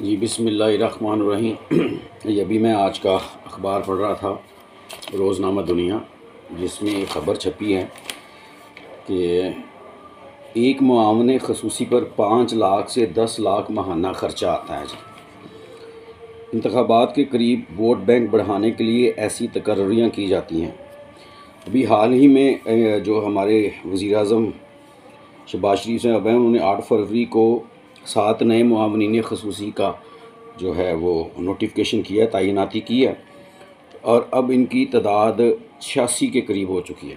जी बिस्मिल्लाहिर्रहमानिर्रहीम। ये अभी मैं आज का अखबार पढ़ रहा था, रोज़नामा दुनिया, जिसमें एक ख़बर छपी है कि एक मुआवने ख़ुसूसी पर 5 लाख से 10 लाख माहाना ख़र्चा आता है। जी, इंतख़ाबात के करीब वोट बैंक बढ़ाने के लिए ऐसी तकर्रियाँ की जाती हैं। अभी हाल ही में जो हमारे वज़ीर-ए-आज़म शहबाज शरीफ साहब हैं, उन्होंने 8 फरवरी को 7 नए मुआवनीन ख़ुसूसी का जो है वो नोटिफिकेशन किया, तैनाती की है, और अब इनकी तादाद 86 के करीब हो चुकी है।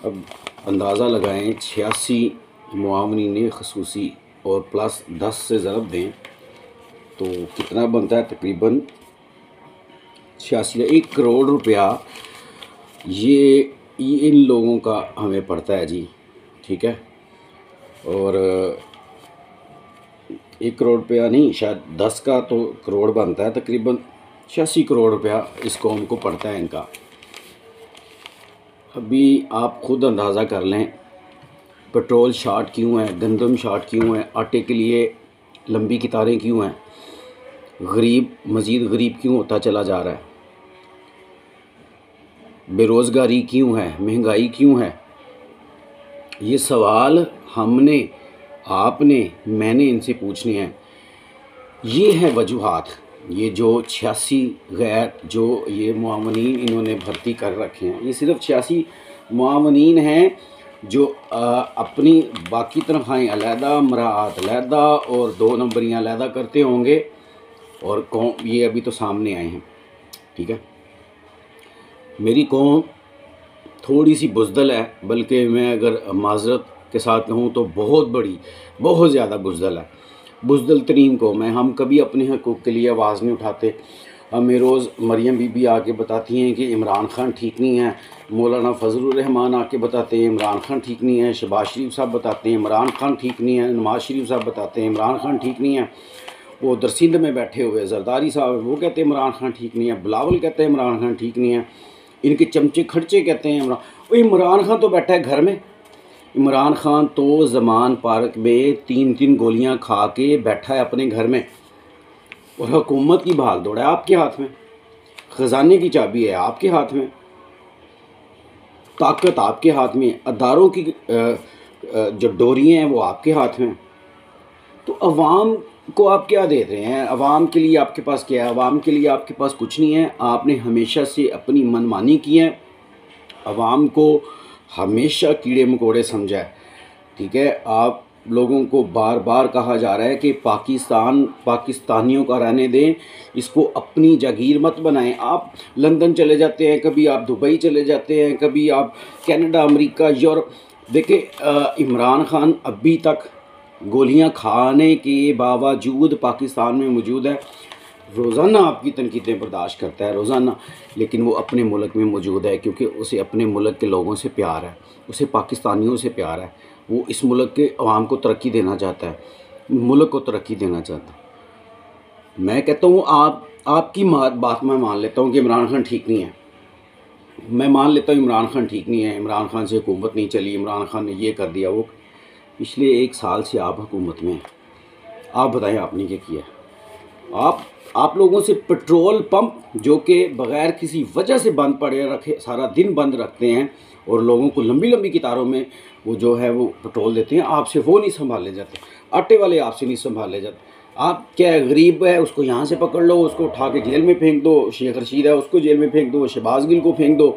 अब अंदाज़ा लगाएं, 86 मुआवनीन ख़ुसूसी और प्लस 10 से ज़रब दें तो कितना बनता है? तकरीबन 86 1 करोड़ रुपया ये इन लोगों का हमें पड़ता है जी। ठीक है, और 1 करोड़ रुपया नहीं, शायद 10 का तो करोड़ बनता है, तकरीबन 86 करोड़ रुपया इस कौम को पड़ता है इनका। अभी आप खुद अंदाज़ा कर लें, पेट्रोल शार्ट क्यों है, गंदम शार्ट क्यों है, आटे के लिए लंबी कतारें क्यों हैं, गरीब मज़ीद गरीब क्यों होता चला जा रहा है, बेरोज़गारी क्यों है, महंगाई क्यों है। ये सवाल हमने, आपने, मैंने इनसे पूछने हैं। ये हैं वजूहात, ये जो 86 गैर जो ये मुआवनीन इन्होंने भर्ती कर रखे हैं, ये सिर्फ 86 मुआवनीन हैं जो अपनी बाकी तनख्वाहें अलहदा, मराहत अलहदा और 2 नंबरियाँ अलहदा करते होंगे, और कौम ये अभी तो सामने आए हैं। ठीक है, मेरी कौम थोड़ी सी बुज़दिल है, बल्कि मैं अगर माज़रत के साथ कहूँ तो बहुत बड़ी, बहुत ज़्यादा बुज़दिल है, बुज़दिल तरीन कौम है। हम कभी अपने हक़ूक़ के लिए आवाज़ नहीं उठाते। हमें रोज़ मरियम बीबी आके बताती हैं कि इमरान खान ठीक नहीं है, मौलाना फजलुर रहमान आके बताते हैं इमरान खान ठीक नहीं है, शहबाज शरीफ साहब बताते हैं इमरान खान ठीक नहीं है, नवाज़ शरीफ साहब बताते हैं इमरान खान ठीक नहीं है, वो उधर सिंध में बैठे हुए जरदारी साहब वो कहते हैं इमरान खान ठीक नहीं है, बिलावल कहते हैं इमरान खान ठीक नहीं है, इनके चमचे खर्चे कहते हैं इमरान खान तो बैठा है घर में। इमरान खान तो ज़मान पार्क में 3-3 गोलियां खा के बैठा है अपने घर में, और हुकूमत की भाग दौड़ है आपके हाथ में, ख़जाने की चाबी है आपके हाथ में, ताकत आपके हाथ में, अदारों की जो डोरियाँ हैं वो आपके हाथ में। तो अवाम को आप क्या दे रहे हैं? अवाम के लिए आपके पास क्या है? अवाम के लिए आपके पास कुछ नहीं है। आपने हमेशा से अपनी मनमानी की है, अवाम को हमेशा कीड़े मकोड़े समझा है। ठीक है, आप लोगों को बार बार कहा जा रहा है कि पाकिस्तान पाकिस्तानियों का रहने दें, इसको अपनी जागीर मत बनाएं। आप लंदन चले जाते हैं, कभी आप दुबई चले जाते हैं, कभी आप कनाडा, अमेरिका, यूरोप। देखिए, इमरान खान अभी तक गोलियां खाने के बावजूद पाकिस्तान में मौजूद है, रोज़ाना आपकी तनकीदें बर्दाश्त करता है, रोज़ाना, लेकिन वो अपने मुल्क में मौजूद है क्योंकि उसे अपने मुल्क के लोगों से प्यार है, उसे पाकिस्तानियों से प्यार है। वो इस मुल्क के अवाम को तरक्की देना चाहता है, मुल्क को तरक्की देना चाहता है। मैं कहता हूँ आपकी बात मैं मान लेता हूँ कि इमरान खान ठीक नहीं है, मैं मान लेता हूँ इमरान खान ठीक नहीं है, इमरान खान से हुकूमत नहीं चली, इमरान खान ने ये कर दिया वो। पिछले 1 साल से आप हुकूमत में, आप बताएं आपने क्या किया? आप लोगों से पेट्रोल पंप जो कि बग़ैर किसी वजह से बंद पड़े रखे, सारा दिन बंद रखते हैं और लोगों को लंबी लंबी कतारों में वो जो है वो पेट्रोल देते हैं, आपसे वो नहीं संभाले जाते। आटे वाले आपसे नहीं संभाले जाते। आप क्या गरीब है उसको यहाँ से पकड़ लो, उसको उठा के जेल में फेंक दो, शेख रशीद है उसको जेल में फेंक दो, शहबाज गिल को फेंक दो,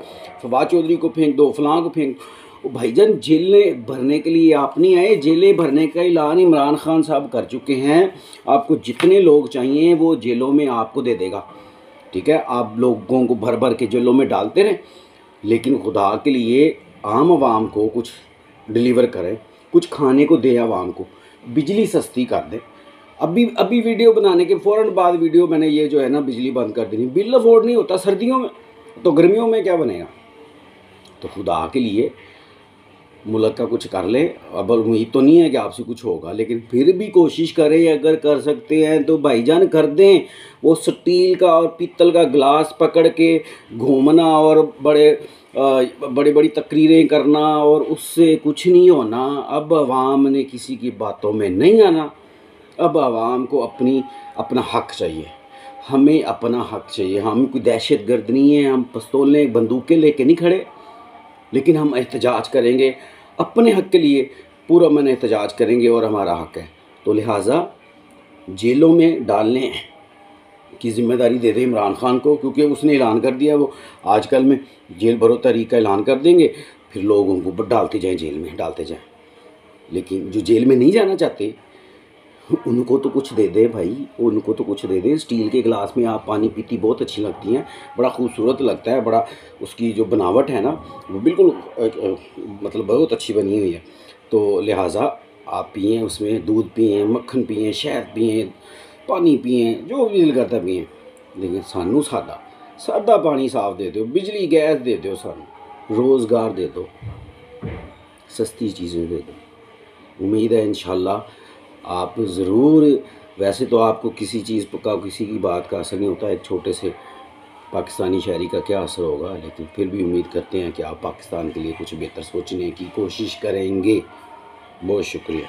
फवाद चौधरी को फेंक दो, फलां को फेंक दो। भाईजान, जेलें भरने के लिए आप नहीं आए, जेलें भरने का ऐलान इमरान खान साहब कर चुके हैं। आपको जितने लोग चाहिए वो जेलों में आपको दे देगा। ठीक है, आप लोगों को भर भर के जेलों में डालते रहें, लेकिन खुदा के लिए आम आवाम को कुछ डिलीवर करें, कुछ खाने को दें, आवाम को बिजली सस्ती कर दें। अभी वीडियो बनाने के फ़ौरन बाद वीडियो मैंने ये जो है ना बिजली बंद कर देनी, बिल अफोर्ड नहीं होता सर्दियों में, तो गर्मियों में क्या बनेगा? तो खुदा के लिए मुल्क का कुछ कर ले। अब उम्मीद तो नहीं है कि आपसे कुछ होगा, लेकिन फिर भी कोशिश करें, अगर कर सकते हैं तो भाईजान कर दें। वो स्टील का और पीतल का गिलास पकड़ के घूमना और बड़ी बड़ी तकरीरें करना और उससे कुछ नहीं होना। अब अवाम ने किसी की बातों में नहीं आना। अब आवाम को अपना हक़ चाहिए, हमें अपना हक़ चाहिए। हम कोई दहशतगर्द नहीं है, हम पिस्तौलें बंदूकें लेके नहीं खड़े, लेकिन हम एहतजाज करेंगे अपने हक़ के लिए, पूरा मन एहतजाज करेंगे और हमारा हक़ है। तो लिहाजा जेलों में डालने की ज़िम्मेदारी दे दें इमरान ख़ान को, क्योंकि उसने ऐलान कर दिया, वो आजकल में जेल भरो तहरीक का ऐलान कर देंगे, फिर लोग उनको डालते जाएँ जेल में, डालते जाएँ। लेकिन जो जेल में नहीं जाना चाहते उनको तो कुछ दे दे भाई, उनको तो कुछ दे दे। स्टील के गिलास में आप पानी पीती बहुत अच्छी लगती हैं, बड़ा खूबसूरत लगता है, बड़ा उसकी जो बनावट है ना वो बिल्कुल मतलब बहुत अच्छी बनी हुई है। तो लिहाजा आप पिएँ, उसमें दूध पिएँ, मक्खन पिएँ, शहद पिएँ, पानी पिएँ, जो भी दिल करता पिएँ, लेकिन सानू सादा पानी साफ दे दो, बिजली गैस दे दो, सानू रोज़गार दे दो, सस्ती चीज़ें दे दो। उम्मीद है इंशाल्लाह आप ज़रूर, वैसे तो आपको किसी चीज़ का, किसी की बात का असर नहीं होता, एक छोटे से पाकिस्तानी शहरी का क्या असर होगा, लेकिन फिर भी उम्मीद करते हैं कि आप पाकिस्तान के लिए कुछ बेहतर सोचने की कोशिश करेंगे। बहुत शुक्रिया।